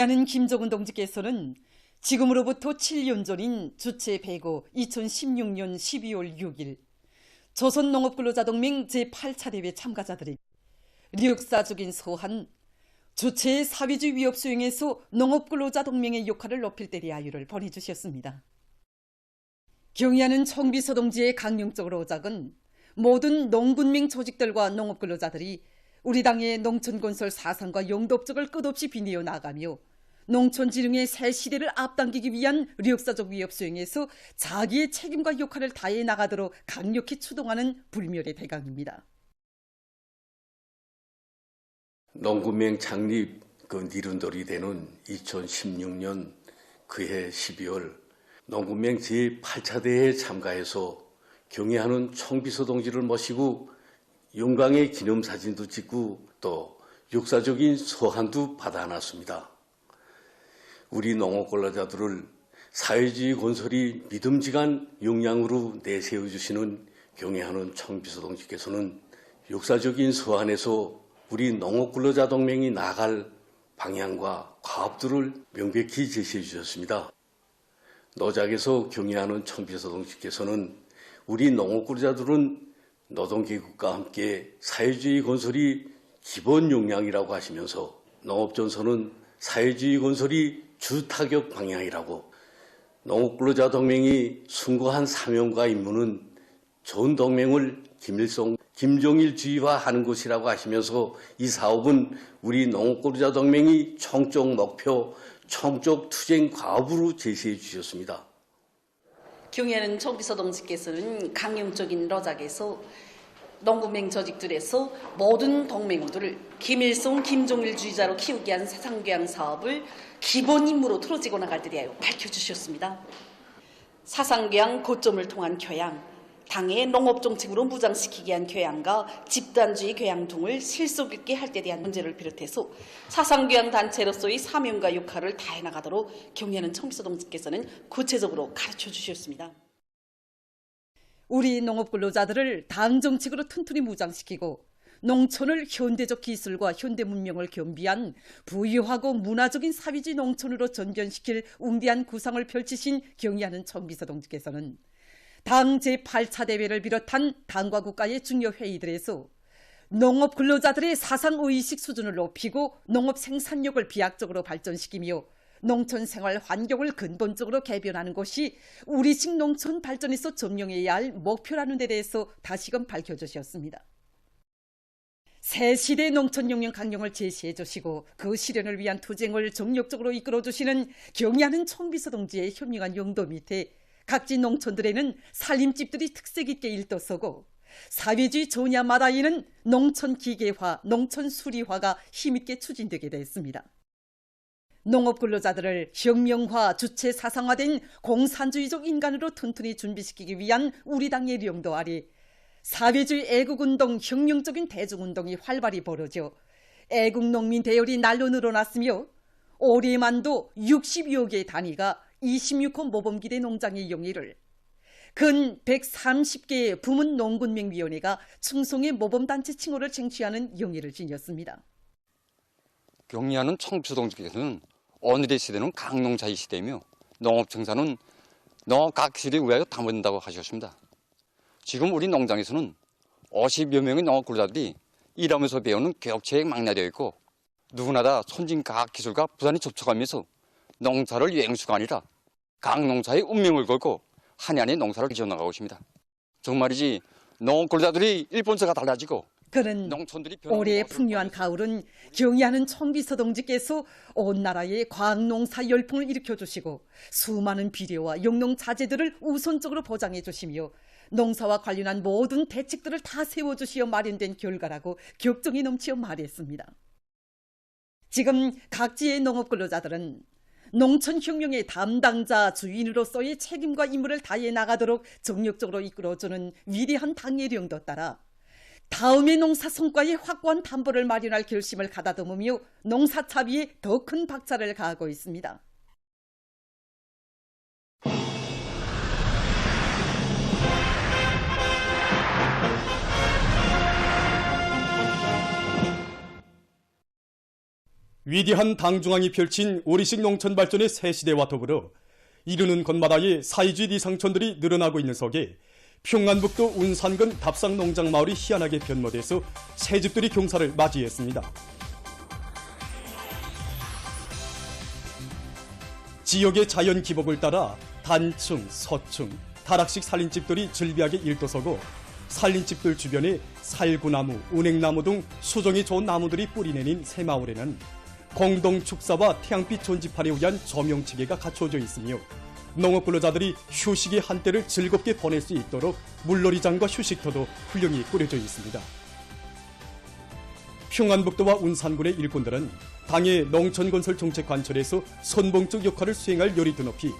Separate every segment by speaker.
Speaker 1: 하는 김정은 동지께서는 지금으로부터 7년 전인 주체 105 2016년 12월 6일 조선농업근로자동맹 제8차 대회 참가자들이 역사적인 소한 주체의 사회주의 위협 수행에서 농업근로자동맹의 역할을 높일 때 대하유를 보내주셨습니다. 경의하는 청비서 동지의 강령적으로 오작은 모든 농군맹 조직들과 농업근로자들이 우리 당의 농촌건설 사상과 영도업적을 끝없이 빛내어 나가며 농촌진흥의 새 시대를 앞당기기 위한 역사적 위협 수행에서 자기의 책임과 역할을 다해 나가도록 강력히 추동하는 불멸의 대강입니다.
Speaker 2: 농군맹 창립 니른돌이 되는 2016년 그해 12월 농군맹 제8차 대회에 참가해서 경의하는 청비서 동지를 모시고 영광의 기념사진도 찍고 또 역사적인 서한도 받아놨습니다. 우리 농업근로자들을 사회주의 건설이 믿음직한 역량으로 내세워주시는 경의하는 청비서 동지께서는 역사적인 서한에서 우리 농업근로자 동맹이 나아갈 방향과 과업들을 명백히 제시해 주셨습니다. 노작에서 경의하는 청비서 동지께서는 우리 농업근로자들은 노동계급과 함께 사회주의 건설이 기본 역량이라고 하시면서 농업전선은 사회주의 건설이 주타격 방향이라고 농업근로자 동맹이 숭고한 사명과 임무는 전 동맹을 김일성, 김정일주의화하는 것이라고 하시면서 이 사업은 우리 농업근로자 동맹이 총적 목표, 총적 투쟁 과업으로 제시해 주셨습니다.
Speaker 3: 경의하는 청비서 동지께서는 강령적인 로작에서 농군맹 조직들에서 모든 동맹원들을 김일성, 김정일주의자로 키우기 위한 사상교양 사업을 기본 임무로 틀어지고 나갈 때 대하여 밝혀주셨습니다. 사상교양 고점을 통한 교양, 당의 농업정책으로 무장시키기 위한 교양과 집단주의 교양 등을 실속 있게 할 때 대한 문제를 비롯해서 사상교양 단체로서의 사명과 역할을 다해 나가도록 경의하는 청비서 동지께서는 구체적으로 가르쳐 주셨습니다.
Speaker 1: 우리 농업근로자들을 당 정책으로 튼튼히 무장시키고 농촌을 현대적 기술과 현대 문명을 겸비한 부유하고 문화적인 사회주의 농촌으로 전변시킬 웅대한 구상을 펼치신 경의하는 청비서 동지께서는 당 제8차 대회를 비롯한 당과 국가의 중요 회의들에서 농업 근로자들의 사상의식 수준을 높이고 농업 생산력을 비약적으로 발전시키며 농촌 생활 환경을 근본적으로 개변하는 것이 우리식 농촌 발전에서 점령해야 할 목표라는 데 대해서 다시금 밝혀주셨습니다. 새 시대의 농촌 역량 강령을 제시해 주시고 그 실현을 위한 투쟁을 정력적으로 이끌어 주시는 경의하는 청비서 동지의 현명한 용도 밑에 각지 농촌들에는 살림집들이 특색 있게 일떠서고 사회주의 전야마다에는 농촌 기계화, 농촌 수리화가 힘있게 추진되게 됐습니다. 농업 근로자들을 혁명화, 주체 사상화된 공산주의적 인간으로 튼튼히 준비시키기 위한 우리 당의 령도 아래 사회주의 애국운동, 혁명적인 대중운동이 활발히 벌어져 애국농민 대열이 날로 늘어났으며 올해만도 60여 개의 단위가 26호 모범기대 농장의 영위를 근 130개의 부문 농군맹위원회가 충성의 모범단체 칭호를 쟁취하는 영예를 지녔습니다.
Speaker 4: 경의하는 청비서 동지께서는 오늘의 시대는 강농자의 시대이며 농업청산은 농업과학기술에 의하여 담아진다고 하셨습니다. 지금 우리 농장에서는 50여 명의 농업근로자들이 일하면서 배우는 교육체에 망라되어 있고 누구나 다 선진과학기술과 부단히 접촉하면서 농사를 영수가 아니라 강농사의 운명을 걸고 한 해 안에 농사를 지어나가고 있습니다. 정말이지 농업근로자들이 일본서가 달라지고
Speaker 1: 그는 올해의 풍요한 가을은 경의하는 청비서 동지께서 온 나라에 과학농사 열풍을 일으켜주시고 수많은 비료와 영농자재들을 우선적으로 보장해 주시며 농사와 관련한 모든 대책들을 다 세워주시어 마련된 결과라고 격정이 넘치어 말했습니다. 지금 각지의 농업근로자들은 농촌혁명의 담당자 주인으로서의 책임과 임무를 다해 나가도록 정력적으로 이끌어주는 위대한 당의 령도 따라 다음의 농사 성과에 확고한 담보를 마련할 결심을 가다듬으며 농사 차비에 더 큰 박차를 가하고 있습니다.
Speaker 5: 위대한 당중앙이 펼친 우리식 농촌 발전의 새 시대와 더불어 이루는 곳마다의 사회주의 리상촌들이 늘어나고 있는 속에 평안북도 운산군 답상농장마을이 희한하게 변모돼서 새집들이 경사를 맞이했습니다. 지역의 자연 기복을 따라 단층, 서층, 다락식 살림집들이 즐비하게 일도서고 살림집들 주변에 살구나무, 은행나무 등 수종이 좋은 나무들이 뿌리 내린 새마을에는 공동 축사와 태양빛 존집판에 의한 조명체계가 갖춰져 있으며 농업 근로자들이 휴식의 한때를 즐겁게 보낼 수 있도록 물놀이장과 휴식터도 훌륭히 꾸려져 있습니다. 평안북도와 운산군의 일꾼들은 당의 농촌건설 정책 관철에서 선봉적 역할을 수행할 요리도 높이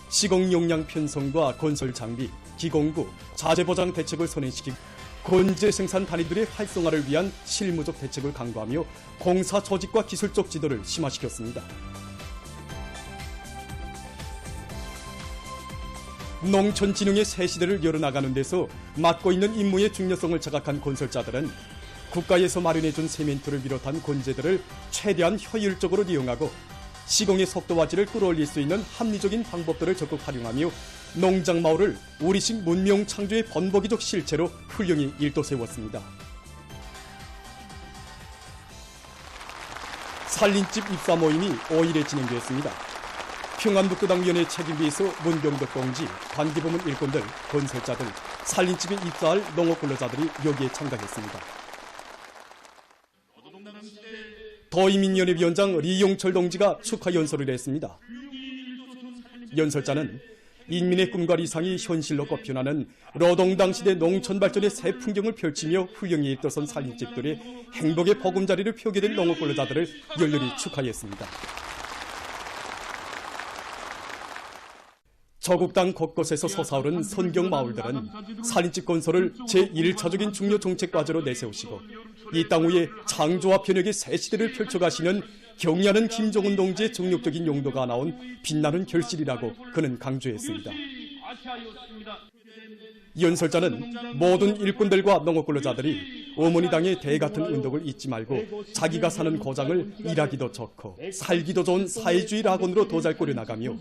Speaker 5: 시공 용량 편성과 건설 장비, 기공구, 자재 보장 대책을 선행시키고 건재 생산 단위들의 활성화를 위한 실무적 대책을 강구하며 공사 조직과 기술적 지도를 심화시켰습니다. 농촌 진흥의 새 시대를 열어나가는 데서 맡고 있는 임무의 중요성을 자각한 건설자들은 국가에서 마련해준 세멘트를 비롯한 건재들을 최대한 효율적으로 이용하고 시공의 속도와 질을 끌어올릴 수 있는 합리적인 방법들을 적극 활용하며 농장마을을 우리식 문명 창조의 번복이적 실체로 훌륭히 일도세웠습니다. 살림집 입사 모임이 5일에 진행되었습니다. 평안북도당위원회 책임비에서 문병덕 동지, 관계부문 일꾼들, 건설자들, 살림집에 입사할 농업근로자들이 여기에 참가했습니다. 더위민연합위원장 리용철 동지가 축하 연설을 했습니다. 연설자는 인민의 꿈과 이상이 현실로 꼽혀나는 노동당 시대 농촌 발전의 새 풍경을 펼치며 훌륭히 일도선 살림집들의 행복의 보금자리를 펴게 된 농업근로자들을 열렬히 축하했습니다. 저국 땅 곳곳에서 솟아오른 선경 마을들은 살림집 건설을 제1차적인 중요 정책 과제로 내세우시고 이 땅 위에 창조와 변혁의 새 시대를 펼쳐가시는 경의하는 김종은 동지의 정력적인 용도가 나온 빛나는 결실이라고 그는 강조했습니다. 연설자는 모든 일꾼들과 농업근로자들이 어머니 당의 대같은 운동을 잊지 말고 자기가 사는 고장을 일하기도 좋고 살기도 좋은 사회주의 낙원으로 더 잘 꾸려나가며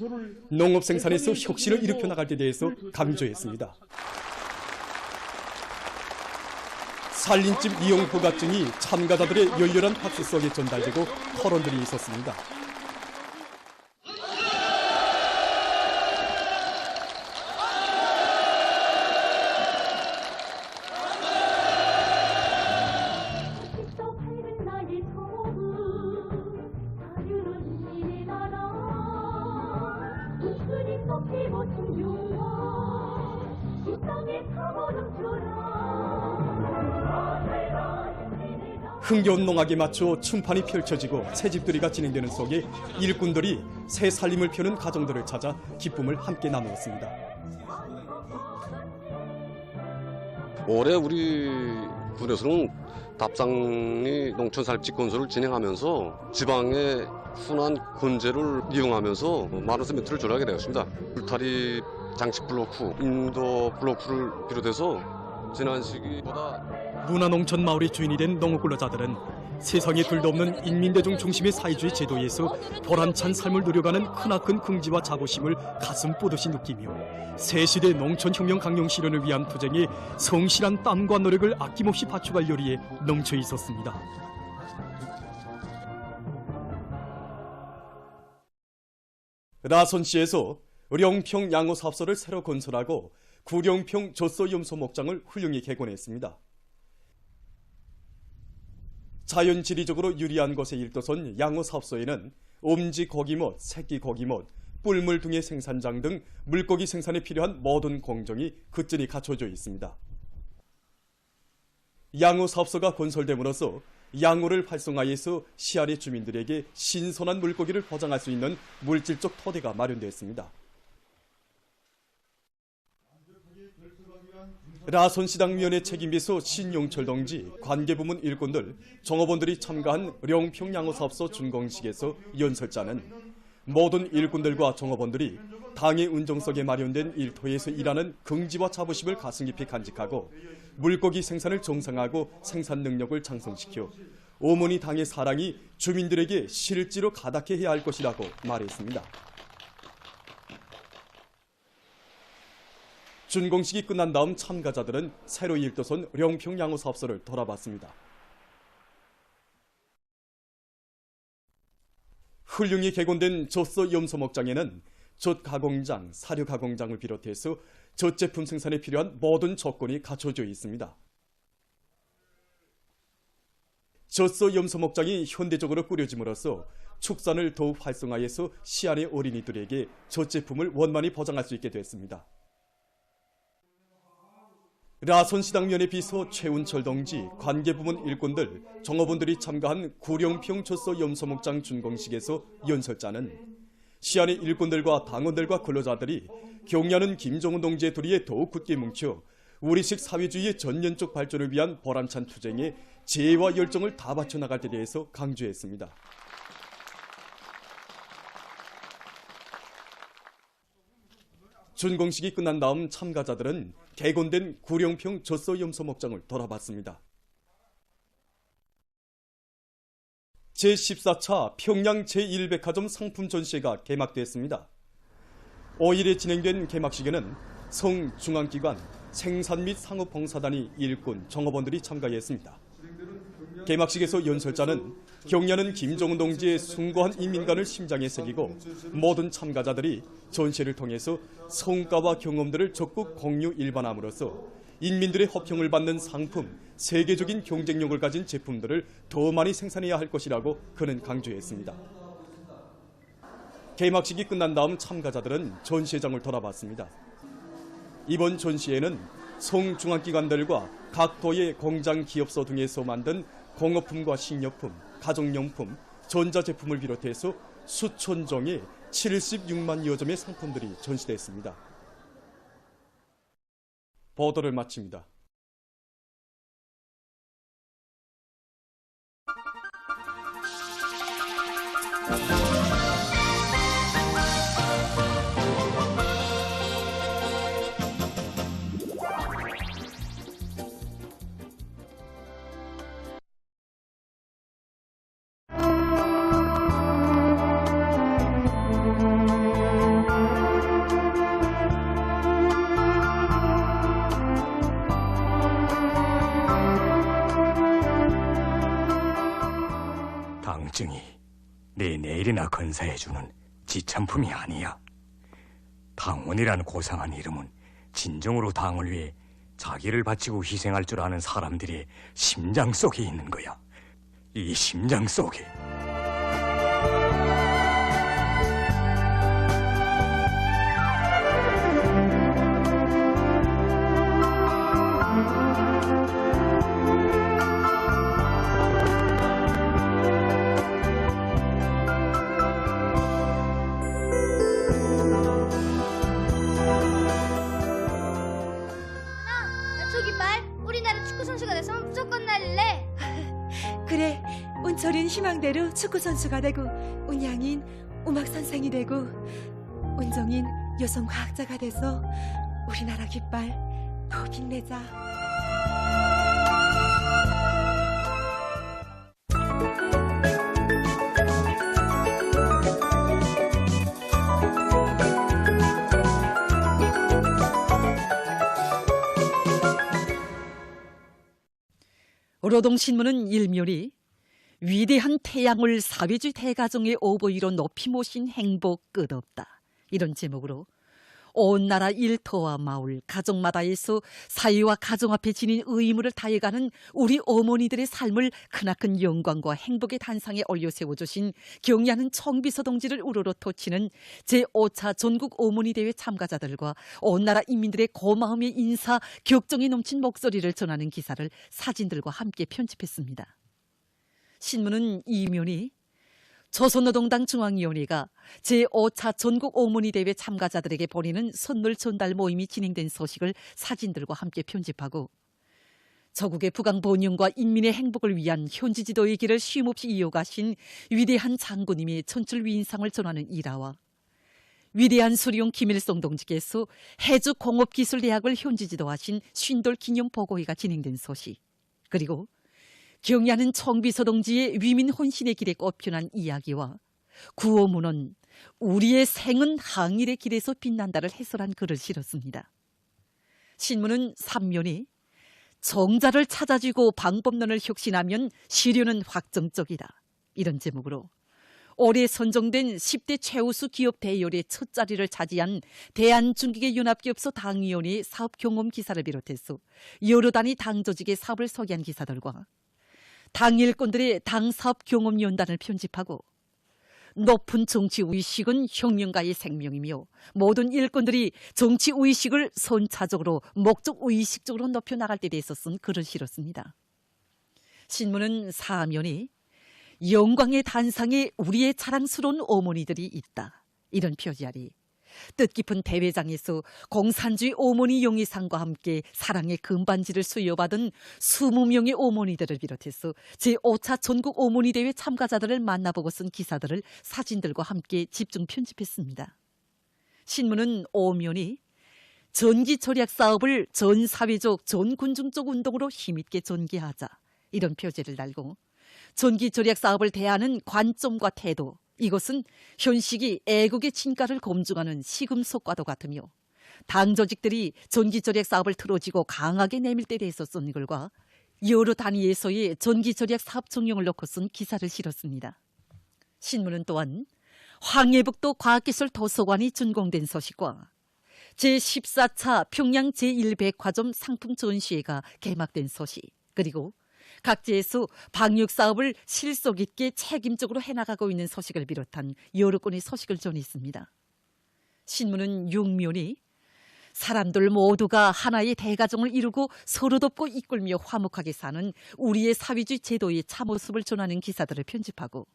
Speaker 5: 농업 생산에서 혁신을 일으켜 나갈 데 대해서 강조했습니다. 살림집 이용 허가증이 참가자들의 열렬한 박수 속에 전달되고 토론들이 있었습니다. 흥겨운 농악에 맞춰 춤판이 펼쳐지고 새집들이가 진행되는 속에 일꾼들이 새 살림을 펴는 가정들을 찾아 기쁨을 함께 나누었습니다.
Speaker 6: 올해 우리 군에서는 답상이 농촌 살림집 건설을 진행하면서 지방의 순환 건재를 이용하면서 많은 세멘트를 조달하게 되었습니다. 울타리 장식 블로크, 인도 블로크를 비롯해서 지난 시기보다
Speaker 5: 문화농촌 마을의 주인이 된 농업근로자들은 세상에 둘도 없는 인민대중 중심의 사회주의 제도에서 보람찬 삶을 누려가는 크나큰 긍지와 자부심을 가슴 뽀듯이 느끼며 새시대 농촌혁명 강령 실현을 위한 투쟁에 성실한 땀과 노력을 아낌없이 바쳐갈 요리에 넘쳐 있었습니다. 라선시에서 령평 양호사업소를 새로 건설하고 구령평 조소염소 목장을 훌륭히 개건했습니다. 자연 지리적으로 유리한 곳에 일도선 양호사업소에는 엄지 고기못, 새끼 고기못, 뿔물 등의 생산장 등 물고기 생산에 필요한 모든 공정이 그전이 갖춰져 있습니다. 양호사업소가 건설됨으로써 양호를 활성화해서 시아래 주민들에게 신선한 물고기를 보장할 수 있는 물질적 토대가 마련되었습니다. 라선시당위원회 책임비서 신용철 동지, 관계부문 일꾼들, 종업원들이 참가한 령평 양호사업소 준공식에서 연설자는 모든 일꾼들과 종업원들이 당의 운정 속에 마련된 일터에서 일하는 긍지와 자부심을 가슴 깊이 간직하고 물고기 생산을 정상화하고 생산 능력을 장성시켜 어머니 당의 사랑이 주민들에게 실제로 가닥해야 할 것이라고 말했습니다. 준공식이 끝난 다음 참가자들은 새로 일도선 령평 양호사업소를 돌아봤습니다. 훌륭히 개건된 젖소 염소목장에는 젖 가공장, 사료 가공장을 비롯해서 젖 제품 생산에 필요한 모든 조건이 갖춰져 있습니다. 젖소 염소목장이 현대적으로 꾸려짐으로써 축산을 더욱 활성화해서 시안의 어린이들에게 젖 제품을 원만히 보장할 수 있게 됐습니다. 라선시당면의 비서 최운철 동지, 관계부문 일꾼들, 종업원들이 참가한 구령평 젖소 염소목장 준공식에서 연설자는 시안의 일꾼들과 당원들과 근로자들이 경의하는 김정은 동지의 도리에 더욱 굳게 뭉쳐 우리식 사회주의의 전면적 발전을 위한 보람찬 투쟁에 지혜와 열정을 다 바쳐 나갈 데 대해서 강조했습니다. 준공식이 끝난 다음 참가자들은 개건된 구령평 젖소 염소목장을 돌아봤습니다. 제14차 평양 제1백화점 상품 전시회가 개막됐습니다. 5일에 진행된 개막식에는 성중앙기관, 생산 및 상업봉사단이 일꾼, 종업원들이 참가했습니다. 개막식에서 연설자는 경의하는 김정은 동지의 숭고한 인민관을 심장에 새기고 모든 참가자들이 전시회를 통해서 성과와 경험들을 적극 공유 일반함으로써 인민들의 호평을 받는 상품, 세계적인 경쟁력을 가진 제품들을 더 많이 생산해야 할 것이라고 그는 강조했습니다. 개막식이 끝난 다음 참가자들은 전시회장을 돌아봤습니다. 이번 전시회는 성중앙기관들과 각 도의 공장 기업소 등에서 만든 공업품과 식료품, 가정용품, 전자제품을 비롯해서 수천 종의 76만여 점의 상품들이 전시됐습니다. 보도를 마칩니다.
Speaker 7: 당증이 내 내일이나 건사해주는 지참품이 아니야. 당원이라는 고상한 이름은 진정으로 당을 위해 자기를 바치고 희생할 줄 아는 사람들의 심장 속에 있는 거야. 이 심장 속에.
Speaker 8: 그래, 운철인 희망대로 축구선수가 되고 운양인 음악선생이 되고 운정인 여성과학자가 돼서 우리나라 깃발 더 빛내자.
Speaker 1: 노동신문은 일면이 위대한 태양을 사회주의 대가정의 오보이로 높이 모신 행복 끝없다. 이런 제목으로 온 나라 일터와 마을, 가정마다에서 사회와 가정 앞에 지닌 의무를 다해가는 우리 어머니들의 삶을 크나큰 영광과 행복의 단상에 올려 세워주신 경의하는 청비서 동지를 우러러 토치는 제5차 전국 어머니 대회 참가자들과 온 나라 인민들의 고마움의 인사, 격정이 넘친 목소리를 전하는 기사를 사진들과 함께 편집했습니다. 신문은 이면이 조선노동당 중앙위원회가 제5차 전국 어머니 대회 참가자들에게 보내는 선물 전달 모임이 진행된 소식을 사진들과 함께 편집하고 저국의 부강 번영과 인민의 행복을 위한 현지 지도의 길을 쉼없이 이어가신 위대한 장군님의 천출 위인상을 전하는 일화와 위대한 수리용 김일성 동지께서 해주공업기술대학을 현지 지도하신 쉰돌 기념보고회가 진행된 소식, 그리고 경야는 청비서 동지의 위민 혼신의 길에 꼽혀난 이야기와 구호문은 우리의 생은 항일의 길에서 빛난다를 해설한 글을 실었습니다. 신문은 3면이 정자를 찾아주고 방법론을 혁신하면 시류는 확정적이다. 이런 제목으로 올해 선정된 10대 최우수 기업 대열의 첫 자리를 차지한 대한중기계연합기업소 당위원회의 사업 경험 기사를 비롯해서 여러 단위 당 조직의 사업을 소개한 기사들과 당 일꾼들의 당 사업 경험 연단을 편집하고 높은 정치 의식은 혁명가의 생명이며 모든 일꾼들이 정치 의식을 선차적으로 목적 의식적으로 높여나갈 때 대해서 쓴 글을 실었습니다. 신문은 4면이 영광의 단상에 우리의 자랑스러운 어머니들이 있다. 이런 표지아리 뜻깊은 대회장에서 공산주의 어머니 용의상과 함께 사랑의 금반지를 수여받은 20명의 어머니들을 비롯해서 제5차 전국 어머니 대회 참가자들을 만나보고 쓴 기사들을 사진들과 함께 집중 편집했습니다. 신문은 5면이 전기 절약 사업을 전 사회적, 전 군중적 운동으로 힘있게 전개하자. 이런 표제를 달고 전기 절약 사업을 대하는 관점과 태도, 이것은 현 시기 애국의 진가를 검증하는 시금석과도 같으며 당 조직들이 전기 절약 사업을 틀어지고 강하게 내밀 때 대해서 쓴 글과 여러 단위에서의 전기 절약 사업 정령을 놓고 쓴 기사를 실었습니다. 신문은 또한 황해북도 과학기술 도서관이 준공된 소식과 제14차 평양 제1백화점 상품 전시회가 개막된 소식, 그리고 각지에서 방역사업을 실속 있게 책임적으로 해나가고 있는 소식을 비롯한 여러 건의 소식을 전했습니다. 신문은 6면이 사람들 모두가 하나의 대가정을 이루고 서로 돕고 이끌며 화목하게 사는 우리의 사회주의 제도의 참모습을 전하는 기사들을 편집하고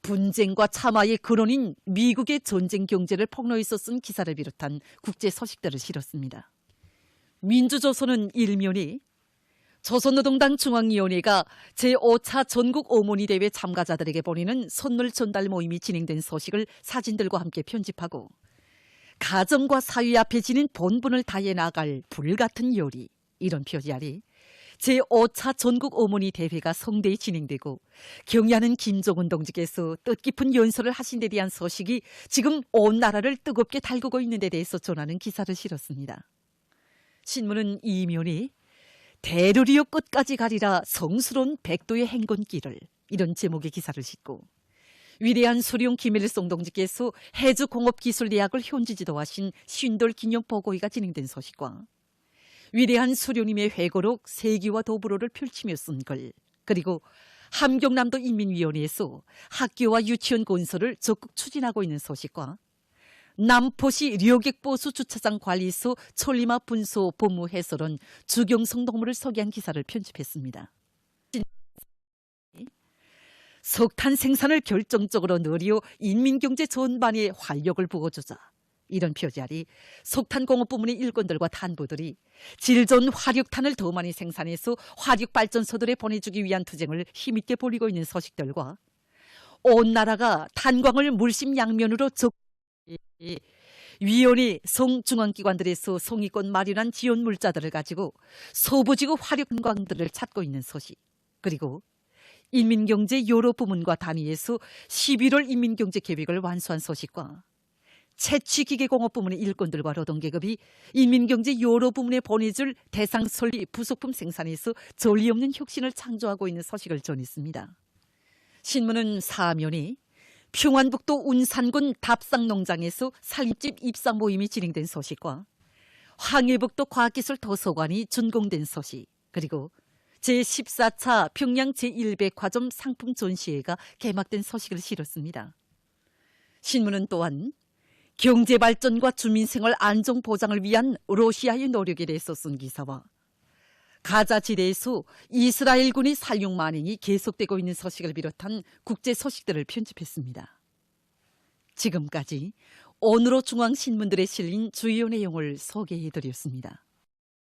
Speaker 1: 분쟁과 참화의 근원인 미국의 전쟁 경제를 폭로해서 쓴 기사를 비롯한 국제 소식들을 실었습니다. 민주조선은 1면이 조선노동당 중앙위원회가 제5차 전국 어머니 대회 참가자들에게 보내는 선물 전달 모임이 진행된 소식을 사진들과 함께 편집하고 가정과 사회 앞에 지닌 본분을 다해 나갈 불같은 요리, 이런 표지 아래 제5차 전국 어머니 대회가 성대히 진행되고 경야는 김종은 동지께서 뜻깊은 연설을 하신 데 대한 소식이 지금 온 나라를 뜨겁게 달구고 있는 데 대해서 전하는 기사를 실었습니다. 신문은 2면이 대르리오 끝까지 가리라 성스러운 백도의 행군길을, 이런 제목의 기사를 싣고 위대한 수령 김일성 동지께서 해주공업기술대학을 현지 지도하신 쉰돌 기념 보고회가 진행된 소식과 위대한 수령님의 회고록 세기와 도불호를 펼치며 쓴 글, 그리고 함경남도 인민위원회에서 학교와 유치원 건설을 적극 추진하고 있는 소식과 남포시 료객보수 주차장 관리소 천리마 분소 본무 해설원 주경성 동무를 소개한 기사를 편집했습니다. 석탄 생산을 결정적으로 늘려 인민경제 전반에 활력을 부어주자, 이런 표지 아래 석탄공업 부문의 일꾼들과 단부들이 질 좋은 화력탄을 더 많이 생산해서 화력발전소들에 보내주기 위한 투쟁을 힘있게 벌이고 있는 소식들과 온 나라가 탄광을 물심양면으로 위원회 성중앙기관들에서 송이권 마련한 지원 물자들을 가지고 소부지구 화력관광들을 찾고 있는 소식, 그리고 인민경제 여러 부문과 단위에서 11월 인민경제 계획을 완수한 소식과 채취기계공업 부문의 일꾼들과 노동계급이 인민경제 여러 부문에 보내줄 대상 설비 부속품 생산에서 전리 없는 혁신을 창조하고 있는 소식을 전했습니다. 신문은 4면이 평안북도 운산군 답상농장에서 살림집 입상 모임이 진행된 소식과 황해북도 과학기술 도서관이 준공된 소식, 그리고 제14차 평양 제1백화점 상품 전시회가 개막된 소식을 실었습니다. 신문은 또한 경제발전과 주민생활 안정 보장을 위한 러시아의 노력에 대해서 쓴 기사와 가자 지대에서 이스라엘군의 살육 만행이 계속되고 있는 소식을 비롯한 국제 소식들을 편집했습니다. 지금까지 오늘로 중앙신문들에 실린 주요 내용을 소개해드렸습니다.